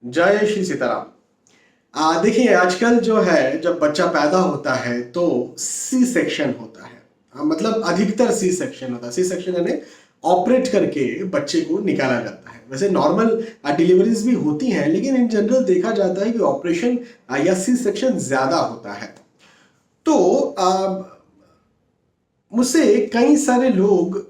जय श्री सीताराम। देखिए आजकल जो है जब बच्चा पैदा होता है तो सी सेक्शन होता है। मतलब अधिकतर सी सेक्शन होता है। सी सेक्शन यानी ऑपरेट करके बच्चे को निकाला जाता है। वैसे नॉर्मल डिलीवरीज भी होती हैं, लेकिन इन जनरल देखा जाता है कि ऑपरेशन या सी सेक्शन ज्यादा होता है। तो मुझसे कई सारे लोग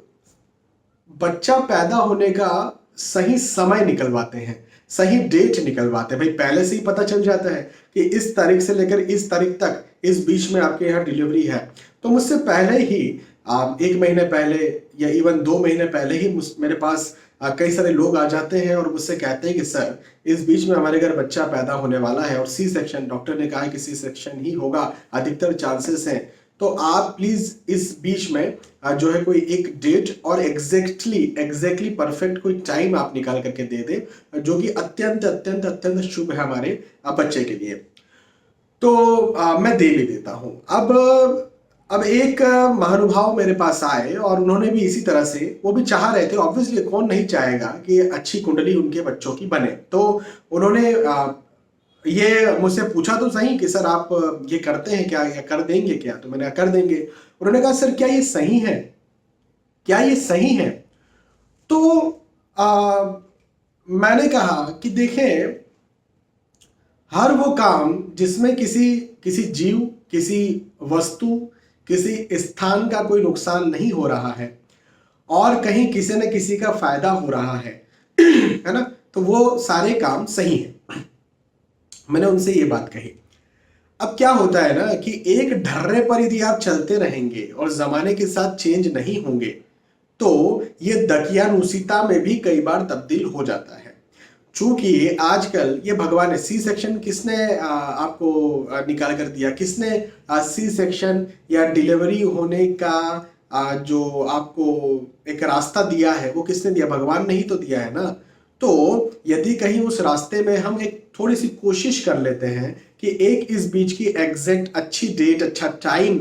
बच्चा पैदा होने का सही समय निकलवाते हैं, सही डेट निकलवाते हैं। भाई पहले से ही पता चल जाता है कि इस तारीख से लेकर इस तारीख तक इस बीच में आपके यहाँ डिलीवरी है। तो मुझसे पहले ही 1 महीने पहले या इवन 2 महीने पहले ही मेरे पास कई सारे लोग आ जाते हैं और मुझसे कहते हैं कि सर इस बीच में हमारे घर बच्चा पैदा होने वाला है और सी सेक्शन, डॉक्टर ने कहा है कि सी सेक्शन ही होगा, अधिकतर चांसेस हैं। तो आप प्लीज इस बीच में जो है कोई एक डेट और एग्जैक्टली परफेक्ट कोई टाइम आप निकाल करके दे दे जो कि अत्यंत अत्यंत अत्यंत शुभ है हमारे बच्चे के लिए। तो मैं दे भी देता हूं। अब एक महानुभाव मेरे पास आए और उन्होंने भी इसी तरह से, वो भी चाह रहे थे, ऑब्वियसली कौन नहीं चाहेगा कि अच्छी कुंडली उनके बच्चों की बने। तो उन्होंने ये मुझसे पूछा तो सही कि सर आप ये करते हैं क्या या कर देंगे क्या? तो मैंने कहा कर देंगे। उन्होंने कहा सर क्या ये सही है, क्या ये सही है? तो मैंने कहा कि देखें, हर वो काम जिसमें किसी किसी जीव, किसी वस्तु, किसी स्थान का कोई नुकसान नहीं हो रहा है और कहीं किसी न किसी का फायदा हो रहा है है ना, तो वो सारे काम सही है। मैंने उनसे ये बात कही। अब क्या होता है ना कि एक ढर्रे पर यदि आप चलते रहेंगे और जमाने के साथ चेंज नहीं होंगे तो ये दकियानुसिता में भी कई बार तब्दील हो जाता है। चूंकि आजकल ये भगवान ने सी सेक्शन किसने आपको निकाल कर दिया? किसने सी सेक्शन या डिलीवरी होने का जो आपको एक रास्ता दिया है वो किसने दिया? भगवान ने ही तो दिया है ना। तो यदि कहीं उस रास्ते में हम एक थोड़ी सी कोशिश कर लेते हैं कि एक इस बीच की एग्जैक्ट अच्छी डेट, अच्छा टाइम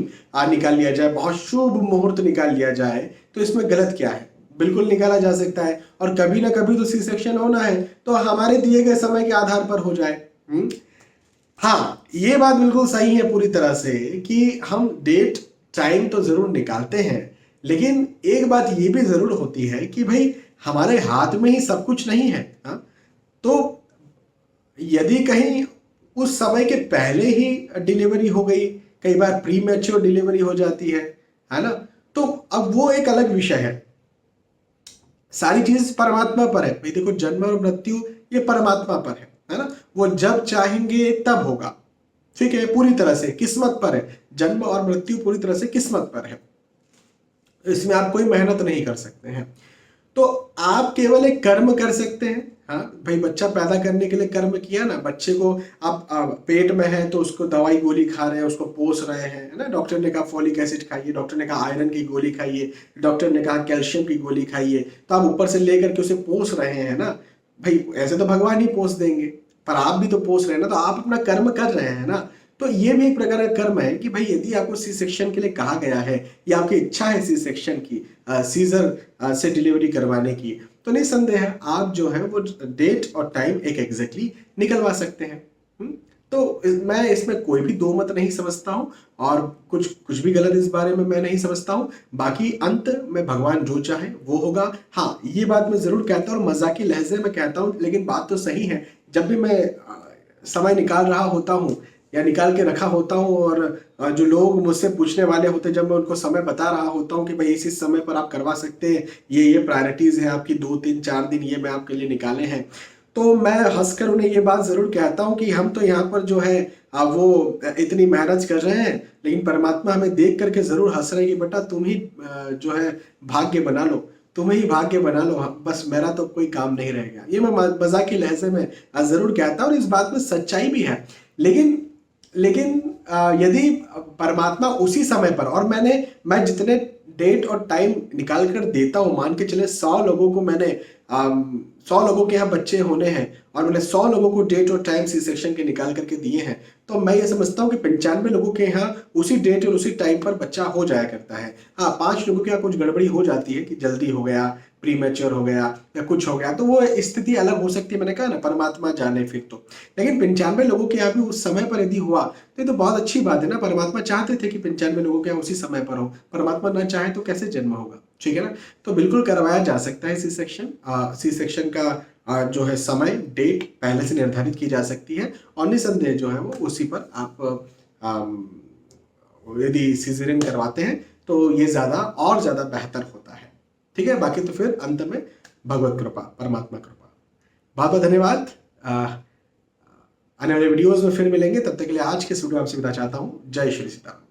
निकाल लिया जाए, बहुत शुभ मुहूर्त निकाल लिया जाए, तो इसमें गलत क्या है? बिल्कुल निकाला जा सकता है। और कभी ना कभी तो सी सेक्शन होना है तो हमारे दिए गए समय के आधार पर हो जाए। हाँ, ये बात बिल्कुल सही है पूरी तरह से कि हम डेट टाइम तो जरूर निकालते हैं, लेकिन एक बात ये भी जरूर होती है कि भाई हमारे हाथ में ही सब कुछ नहीं है। हाँ, तो यदि कहीं उस समय के पहले ही डिलीवरी हो गई, कई बार प्री मैच्योर डिलीवरी हो जाती है ना, तो अब वो एक अलग विषय है। सारी चीज परमात्मा पर है भाई। देखो, जन्म और मृत्यु ये परमात्मा पर है ना, वो जब चाहेंगे तब होगा। ठीक है, पूरी तरह से किस्मत पर है। जन्म और मृत्यु पूरी तरह से किस्मत पर है, इसमें आप कोई मेहनत नहीं कर सकते हैं। तो आप केवल एक कर्म कर सकते हैं। हाँ भाई, बच्चा पैदा करने के लिए कर्म किया ना, बच्चे को आप पेट में है तो उसको दवाई गोली खा रहे हैं, उसको पोस रहे हैं, है ना। डॉक्टर ने कहा फॉलिक एसिड खाइए, डॉक्टर ने कहा आयरन की गोली खाइए, डॉक्टर ने कहा कैल्शियम की गोली खाइए, तो आप ऊपर से लेकर के उसे पोस रहे हैं ना। भाई ऐसे तो भगवान ही पोस देंगे, पर आप भी तो पोस रहे हैं ना, तो आप अपना कर्म कर रहे हैं ना। तो ये भी एक प्रकार का कर्म है कि भाई यदि आपको सी सेक्शन के लिए कहा गया है या आपकी इच्छा है सी सेक्शन की, सीजर से डिलीवरी करवाने की, तो निसंदेह आप जो है वो डेट और टाइम एक एग्जैक्टली निकलवा सकते हैं। तो मैं इसमें कोई भी दो मत नहीं समझता हूँ और कुछ कुछ भी गलत इस बारे में मैं नहीं समझता हूँ। बाकी अंत में भगवान जो चाहे वो होगा। हाँ, ये बात मैं जरूर कहता हूँ और मजाकी लहजे में कहता हूँ, लेकिन बात तो सही है। जब भी मैं समय निकाल रहा होता हूँ या निकाल के रखा होता हूँ और जो लोग मुझसे पूछने वाले होते हैं, जब मैं उनको समय बता रहा होता हूँ कि भाई इस समय पर आप करवा सकते हैं, ये प्रायोरिटीज है आपकी, 2 3 4 दिन ये मैं आपके लिए निकाले हैं, तो मैं हंसकर उन्हें ये बात जरूर कहता हूँ कि हम तो यहाँ पर जो है वो इतनी मेहनत कर रहे हैं, लेकिन परमात्मा हमें देख करके जरूर हंस रहे हैं कि बेटा तुम ही जो है भाग्य बना लो, तुम्हें ही भाग्य बना लो, बस मेरा तो कोई काम नहीं रहेगा। ये मैं मजाक के लहजे में जरूर कहता हूँ और इस बात में सच्चाई भी है। लेकिन लेकिन यदि परमात्मा उसी समय पर, और मैं जितने डेट और टाइम निकाल कर देता हूँ, मान के चले 100 लोगों को मैंने 100 लोगों के यहाँ बच्चे होने हैं और मैंने 100 लोगों को डेट और टाइम सी सेक्शन के निकाल करके दिए हैं, तो मैं ये समझता हूँ कि 95 लोगों के यहाँ उसी डेट और उसी टाइम पर बच्चा हो जाया करता है। हाँ, 5 लोगों के यहाँ कुछ गड़बड़ी हो जाती है कि जल्दी हो गया, प्री मैच्योर हो गया या कुछ हो गया, तो वो स्थिति अलग हो सकती है, मैंने कहा ना, परमात्मा जाने फिर तो। लेकिन 95 लोगों के यहाँ भी उस समय पर यदि हुआ तो ये तो बहुत अच्छी बात है ना। परमात्मा चाहते थे कि 95 लोगों के यहाँ उसी समय पर हो, परमात्मा ना चाहे तो कैसे जन्म होगा, ठीक है ना। तो बिल्कुल करवाया जा सकता है सी सेक्शन। सी सेक्शन का जो है समय, डेट पहले से निर्धारित की जा सकती है और निसंदेह जो है वो उसी पर आप यदि सीजरियन करवाते हैं तो ये ज़्यादा और ज़्यादा बेहतर होता है, ठीक है। बाकी तो फिर अंत में भगवत कृपा, परमात्मा कृपा। बहुत बहुत धन्यवाद। आने वाले वीडियोस में फिर मिलेंगे, तब तक के लिए आज के इस वीडियो आपसे विदा चाहता हूँ। जय श्री सीताराम।